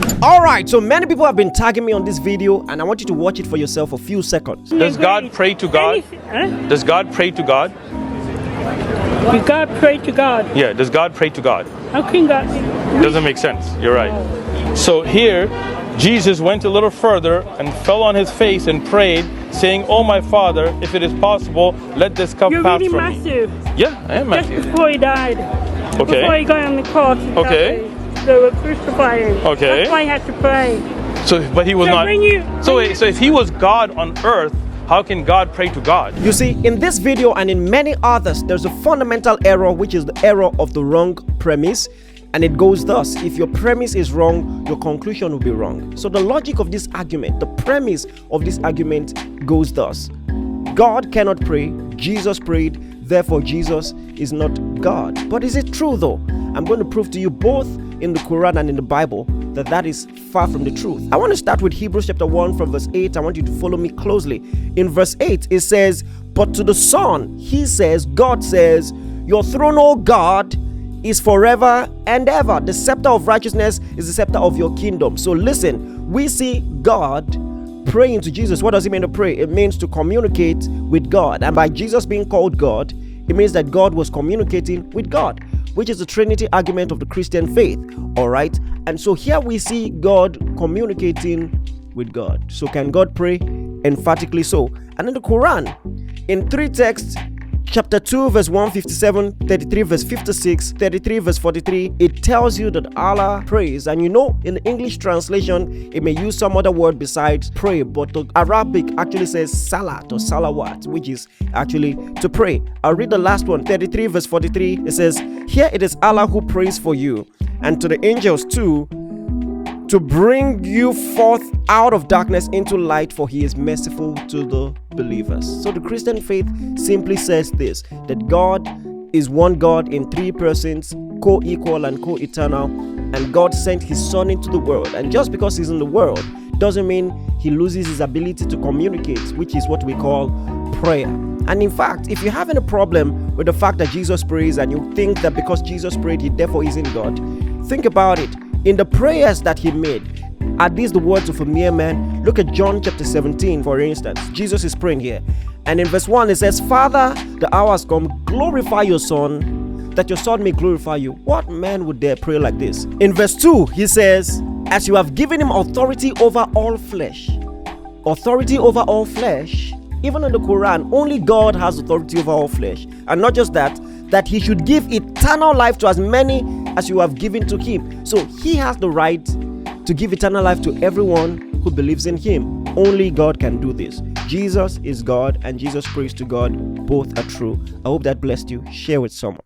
Alright, so many people have been tagging me on this video and I want you to watch it for yourself for a few seconds. Does God pray to God? Does God pray to God? Does God pray to God? Yeah, does God pray to God? How can God? Doesn't make sense. You're right. So here, Jesus went a little further and fell on his face and prayed, saying, "Oh my Father, if it is possible, let this cup You're pass reading from me." Matthew. Yeah, I am Just Matthew. before he died. Okay. Before he got on the cross. and Okay. They were crucifying him. Okay. That's why he had to pray. So, but he was So not. when you- So wait, so if he was God on earth, how can God pray to God? You see, in this video and in many others, there's a fundamental error, which is the error of the wrong premise. And it goes thus: if your premise is wrong, your conclusion will be wrong. So the logic of this argument, the premise of this argument goes thus: God cannot pray, Jesus prayed, therefore Jesus is not God. But is it true though? I'm going to prove to you both in the Quran and in the Bible that that is far from the truth. I want to start with Hebrews chapter 1 from verse 8. I want you to follow me closely. In verse 8 it says, "But to the Son he says, God says, your throne, O God, is forever and ever. The scepter of righteousness is the scepter of your kingdom." So listen, we see God praying to Jesus. What does it mean to pray? It means to communicate with God. And by Jesus being called God, it means that God was communicating with God, which is the Trinity argument of the Christian faith. All right. And so here we see God communicating with God. So can God pray? Emphatically so. And in the Quran, in three texts, chapter 2 verse 157, 33 verse 56, 33 verse 43, it tells you that Allah prays. And you know, in the English translation it may use some other word besides pray, but the Arabic actually says salat or salawat, which is actually to pray. I'll read the last one, 33 verse 43. It says, "Here it is Allah who prays for you, and to the angels too, to bring you forth out of darkness into light, for he is merciful to the believers." So the Christian faith simply says this, that God is one God in three persons, co-equal and co-eternal, and God sent his Son into the world. And just because he's in the world doesn't mean he loses his ability to communicate, which is what we call prayer. And in fact, if you're having a problem with the fact that Jesus prays and you think that because Jesus prayed, he therefore isn't God, think about it. In the prayers that he made, are these the words of a mere man? Look at John chapter 17, for instance. Jesus is praying here. And in verse 1, it says, "Father, the hour has come, glorify your Son, that your Son may glorify you." What man would dare pray like this? In verse 2, he says, "As you have given him authority over all flesh." Authority over all flesh. Even in the Quran, only God has authority over all flesh. And not just that, that he should give eternal life to as many as you have given to him. So he has the right to give eternal life to everyone who believes in him. Only God can do this. Jesus is God and Jesus prays to God. Both are true. I hope that blessed you. Share with someone.